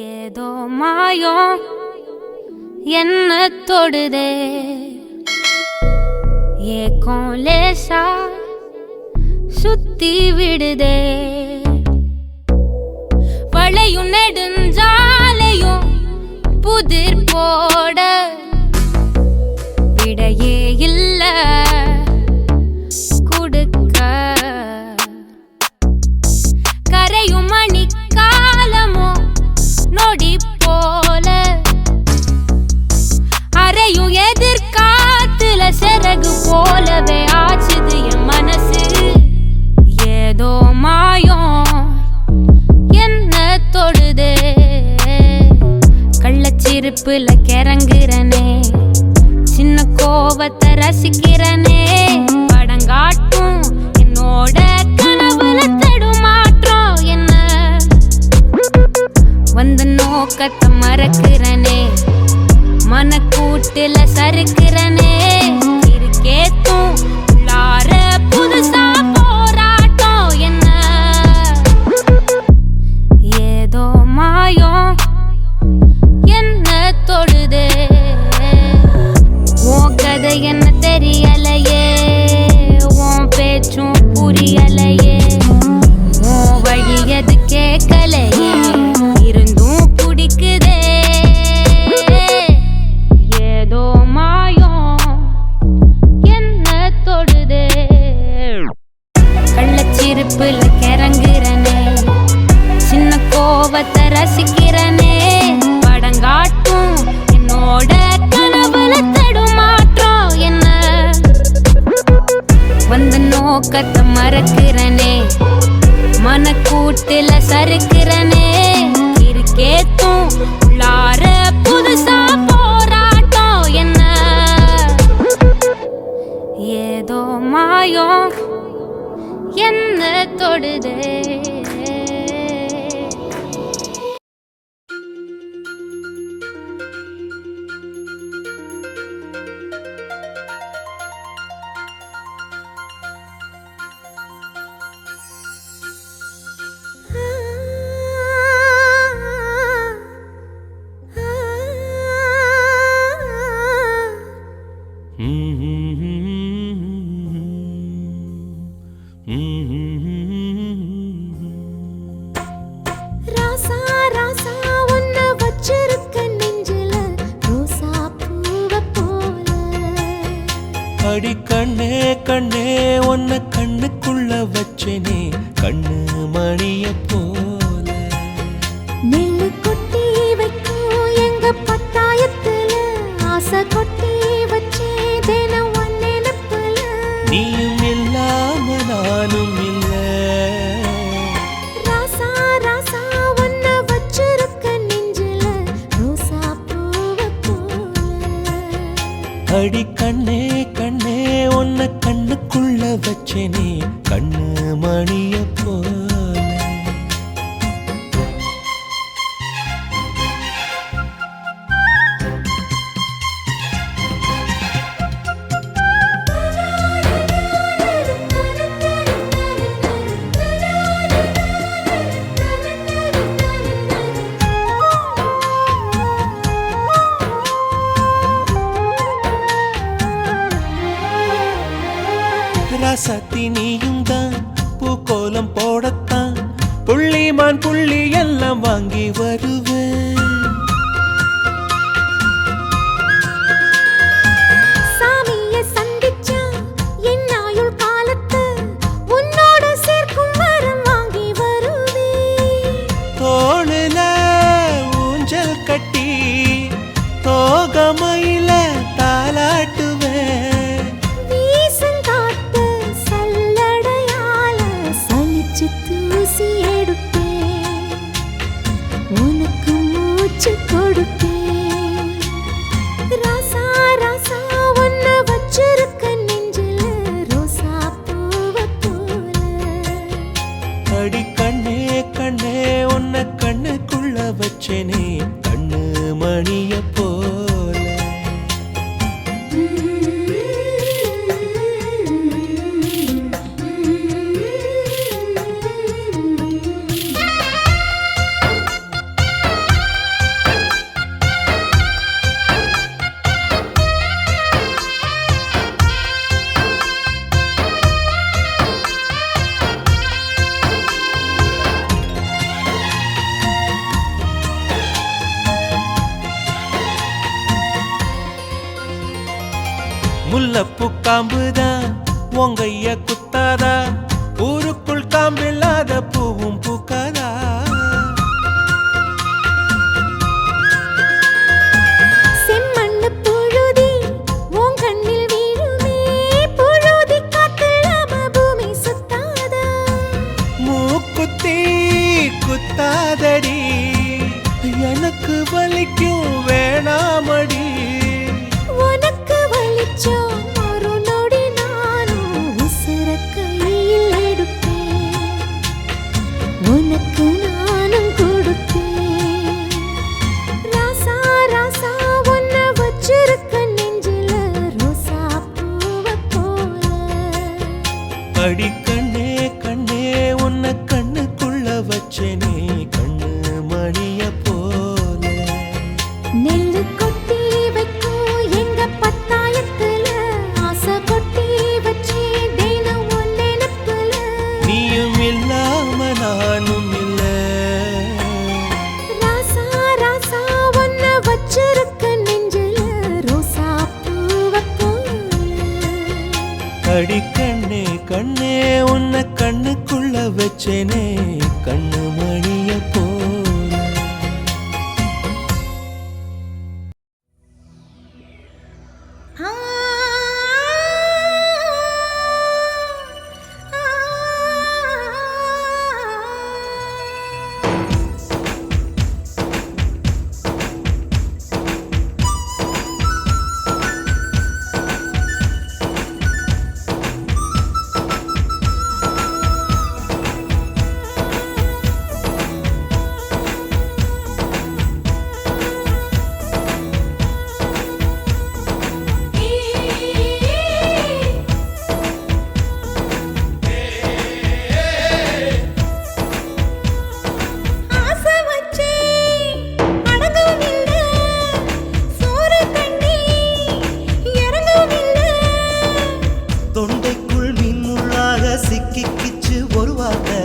ஏதோ மாயம் என்ன தொடுதே, ஏக்கம் லேசா சுத்தி விடுதே. வளையும் நெடுஞ்சாலையும் புதிர் போட விடையே இல்ல குடுக்க. கரையும் மணிக்காலமோ நொடி போல அரையும் எதிர்காத்துல சிறகு போலவே ஆச்சுது என் மனசு. ஏதோ மாயம் என்ன தொடுதே, கள்ளச்சிருப்புல கிறங்குறனே, சின்ன கோவத்தை ரசிக்கிறனே. படங்காட்டும் என்னோட கனவுல தடுமாற்றம் என்ன, வந்த நோக்கத்தை மறக்கிறனே, மனக்கூட்டுல சறுக்கிறனே. இருக்கேத்தும் உள்ளார புதுசா போராட்டம் என்ன, ஏதோ மாயம் என்ன தொடுதே. உன் கதை என்ன தெரியலையே, உன் பேச்சும் புரியலையே, உன் வழி எது கேட்கலையே, இருந்தும் பிடிக்குதே. ஏதோ மாயம் என்ன தொடுதே, கள்ளச்சிருப்புல கிறங்குறனே, சின்ன கோவத்தை ரசிக்கிறனே. படங்காட்டும் என்னோட கனவுல தடுமாற்றம் என்ன, வந்த நோக்கத்தை மறக்கிறனே, மனக்கூட்டுல சறுக்கிறனே. இருக்கேத்தும் உள்ளார புதுசா போராட்டம் என்ன, ஏதோ மாயம் என்ன தொடுதே. அடி கண்ணே கண்ணே உன்னை கண்ணுக்குள்ள வச்சேனே, கண்ணு மணிய போல. நெல்லு கொட்டி வைக்கும் எங்க பத்தாயத்துல, ஆசை கொட்டி வச்சே தினம் ஒன் நினைப்புல. நீயும் இல்லாம நானும் இல்ல, ராசா ராசா உன்னை வச்சிருக்க நெஞ்சில, ரோசா பூவ போல. அடி கண்ணே கண்ணே உன்னை கண்ணுக்குள்ள வச்சேனே, கண்ணு மணிய போல. ராசாத்தி நீயும் தான் பூக்கோலம் போடத்தான், புள்ளிமான் புள்ளி எல்லாம் வாங்கி வருவேன். சாமியை சந்திச்சா என் ஆயுள் காலத்து உன்னோட சேர்க்கும் வரம் வாங்கி வருவேன். தோளுல ஊஞ்சல் கட்டி தோகமையில தாலாட்டுவேன். தூசி எடுப்பேன் உனக்கு முல்லப்பூ காம்புதான் உங்கைய குத்தாதா, ஊருக்குள் காம்பில்லாத பூவும் பூக்காதா. செம்மண்ணு புழுதி உன் கண்ணில் வீழுமே, புழுதி காத்தில்லாம பூமி சுத்தாதா. மூக்குத்தி குத்தாதடி, எனக்கு வலிக்கும் வேணாமடி. உனக்கு வலிச்சோம் ஒரு நொடி நானும் உசுர கையில் எடுப்பேன், உனக்கு நானும் கொடுப்பேன். ராசா ராசா உன்னை வச்சிருக்க நெஞ்சில ரோசா பூவை போல. அடி கண்ணே கண்ணே உன்னை கண்ணுக்குள்ள வச்சேனே கண்ணு மணிய போல. நெல்லு கொட்டி வைக்கும் எங்க பத்தாயத்துல, ஆசை கொட்டி வச்சே தினம் உன் நினைப்புல. நீயும் இல்லாம நானும் இல்ல. ராசா ராசா உன்னை வச்சிருக்க நெஞ்சில ரோசா பூவை போல. அடி கண்ணே கண்ணே உன்னை கண்ணுக்குள்ள வச்சேனே கண்ணு மணிய போல. ஆசை வச்சே அடங்கவும் இல்ல, சோறு தண்ணி இறங்கவும் இல்ல. தொண்டைக்குள் மின்னுள்ளாக சிக்கிக்கிச்சு ஒரு வார்த்தை,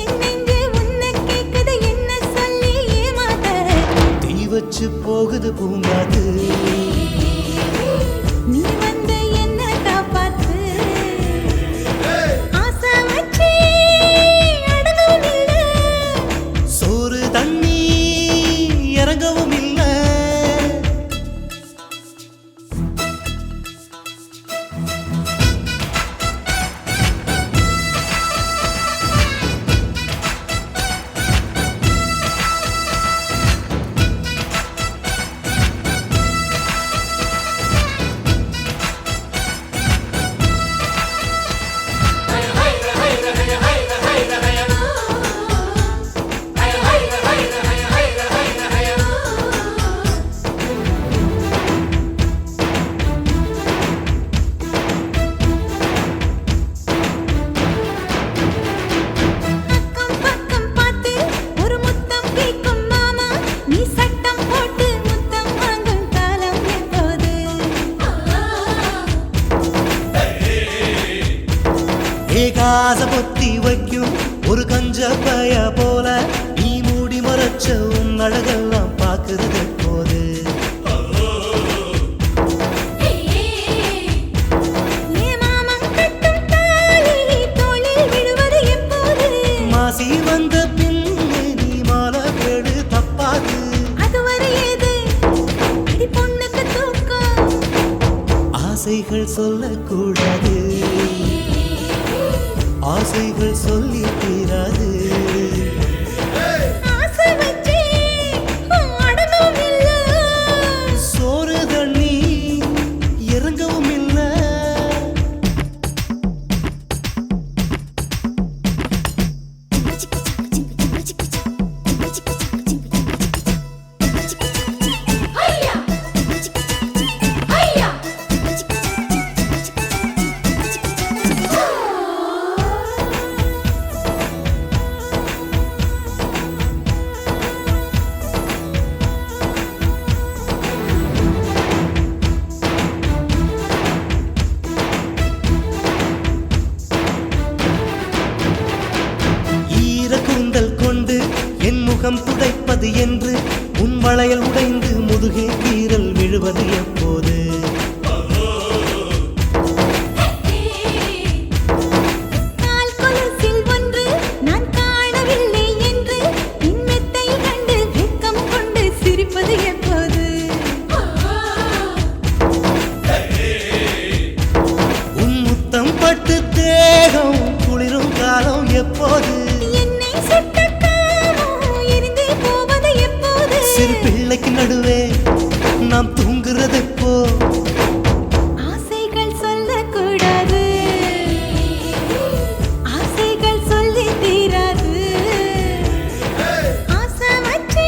என் நெஞ்சு உன்னை கேக்குது என்ன சொல்லி ஏமாத்த. தீ வச்சு போகுது பூங்காது. நீ வந்து என்ன காப்பாத்து. ஆசை வச்சே அடங்கவும் இல்ல, சோறு தண்ணி இறங்கவும் இல்ல. பக்கம் பக்கம் பார்த்து ஒரு முத்தம் கேட்கும் மாமா, நீ சட்டம் போட்டு முத்தம் வாங்கும் காலம் எப்போது. ஏகாச பொத்தி வைக்கும் ஒரு கஞ்ச பய போல, நீ மூடி மறைச்ச உன் அழகெல்லாம் பார்க்கிறது போது. ஏ மாமன் கட்டும் தாலி தோளில் விழுவது எப்போது. மாசி வந்த பின்னே நீ மாலை கேடு தப்பாது. அதுவரை ஏது அடி பொண்ணுக்கு தூக்கம். ஆசைகள் சொல்லக்கூடாது, ஆசைகள் சொல்லி தீராது. ஆசை வச்சே அடங்கவும் இல்ல, சோறு தண்ணி இறங்கவும் இல்ல. முகம் துடைப்பது என்று உன் வளையல் உடைந்து முதுகே கீறல் விழுவது எப்போது? தூங்குறதெப்போ ஆசைகள் சொல்லக்கூடாது ஆசைகள் சொல்லி தீராது ஆசை வச்சு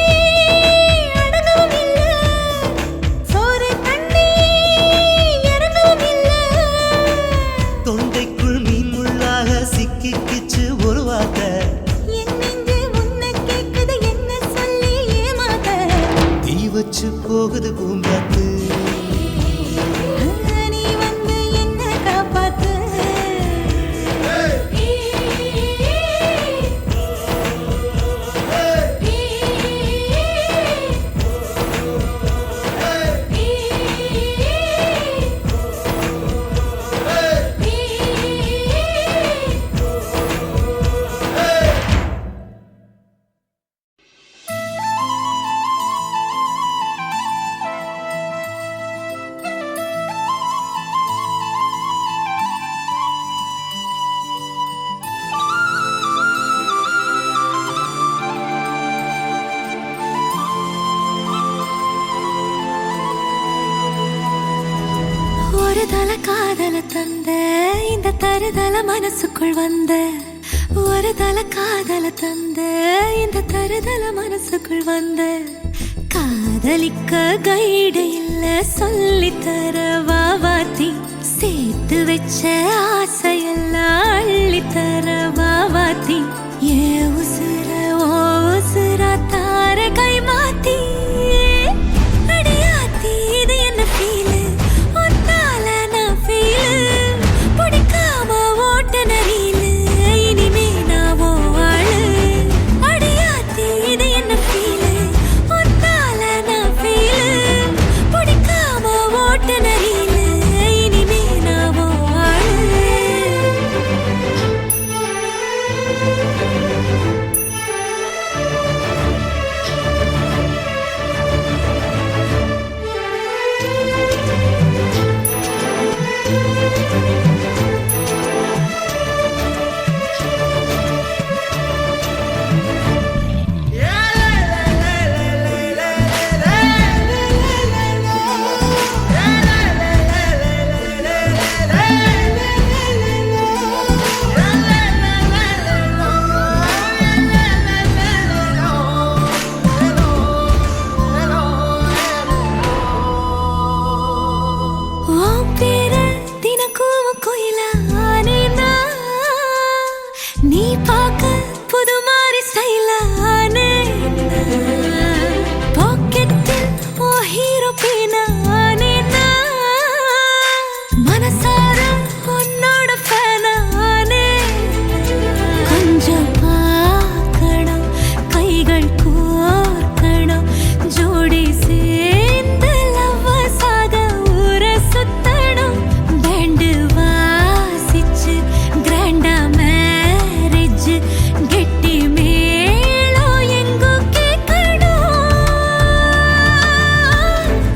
அடங்கவும் இல்லை சோறு தண்ணி இறங்கவும் இல்லை தொண்டைக்குள் மீன் முள்ளாக சிக்கிக்கிச்சு ஒரு வார்த்தை என் நெஞ்சு உன்னை கேக்குது என்ன சொல்லி ஏமாத்த தீ வச்சு போகுது பூங்காத்து நீ வந்து என்ன காப்பாத்து ஒரு தல காதல தந்த இந்த தருதல மனசுக்குள் வந்த ஒரு தல காதல தந்த இந்த தருதல மனசுக்குள் வந்த காதலிக்க கைடு இல்ல சொல்லி தர வாவாத்தி சேர்த்து வச்ச ஆசையெல்லாம் அள்ளி தர வாவாத்தி ஏ உசுர ஓ உசுரா தார கை மாத்தி அடியாத்தி இது என்ன ஃபீலு ஒன்னால நான் ஃபீலு பிடிக்காம ஓட்ட நரீலு இனிமே நான் ஓ ஆளு அடியாத்தி இது என்ன ஃபீலு ஒன்னால நான் ஃபீலு பிடிக்காம ஓட்ட நரீலு இனிமே நான் ஓ ஆளு உன் பேர தினக்கும் கோயிலா ஆனேனா நீ பார்க்க புது மாதிரி ஸ்டைலா ஆனேனா பாக்கெட்டில் ஓ ஹீரோ பேனா ஆனேனா மனசார உன்னோட ஃபேனா ஆனேனா கொஞ்சம் பார்க்கணும் கைகள் கோர்க்கணும் ஜோடி சேர்ந்து லவ்வர்ஸாக ஊரை சுத்தணும் பேண்டு வாசிச்சு கிராண்டா மேரேஜ் கெட்டி மேளம் எங்கோ கேட்கணும்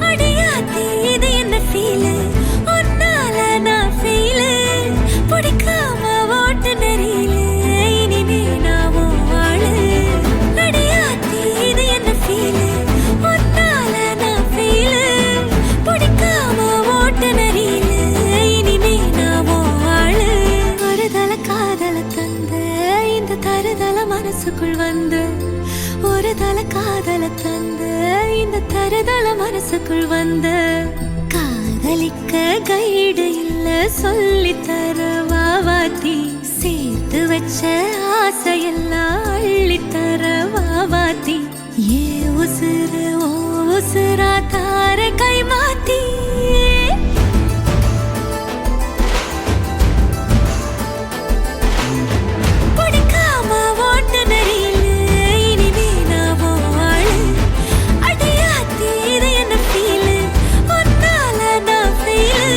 அடியாத்தி இது என்ன ஃபீலு ஒன்னால நான் ஃபீலு பிடிக்காம ஓட்டு நெறியில இனிமே நான் ஓ ஆளு அடியாத்தி இது என்ன ஃபீலு ஒன்னால நான் ஃபீலு பிடிக்காம ஓட்டு நெறியில இனிமே நான் ஓ ஆளு ஒரு தல காதல தந்த இந்த தருதல மனசுக்குள் வந்து ஒரு தல காதல தந்த இந்த தருதல மனசுக்குள் வந்து காதலிக்க கைடு இல்ல சொல்லி தர வாவாத்தி சேர்த்து வச்ச ஆசையெல்லாம் அள்ளி தர வாவாத்தி ஏ உசுறு ஓ உசுரா தார கை மாத்தி பிடிக்காம ஓட்டு நெறியில இனிமே நான் ஓ ஆளு அடியாத்தி இது என்ன ஃபீலு ஒன்னால நான் ஃபீலு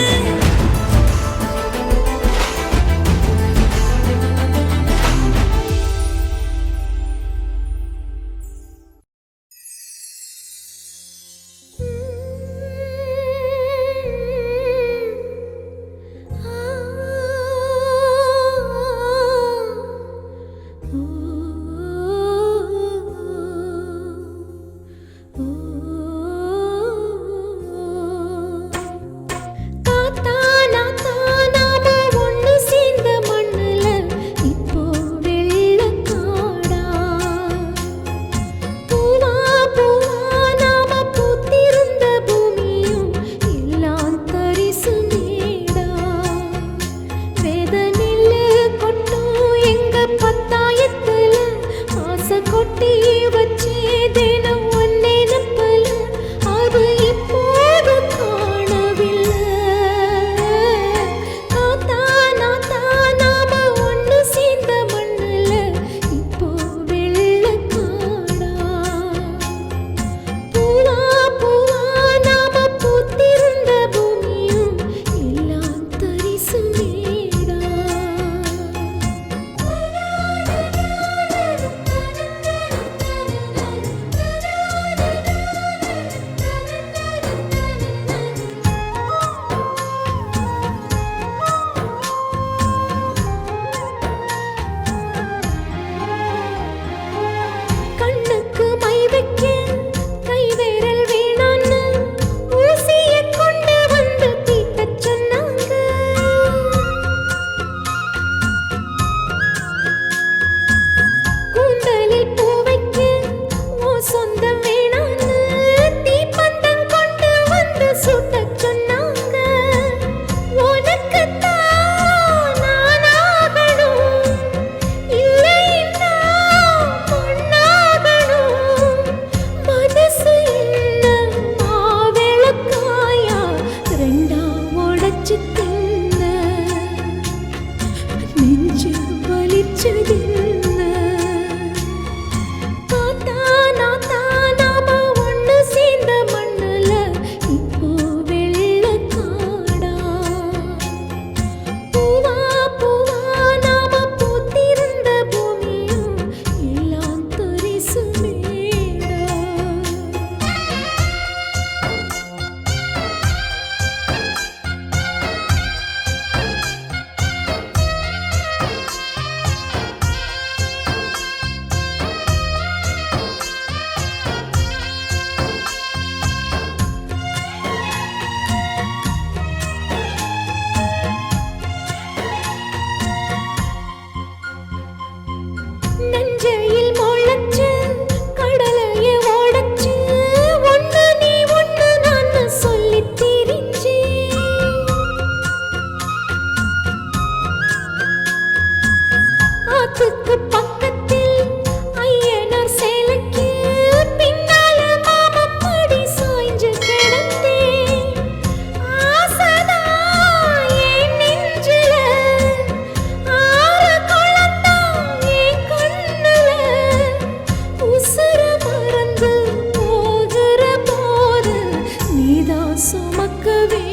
சுமக்கவே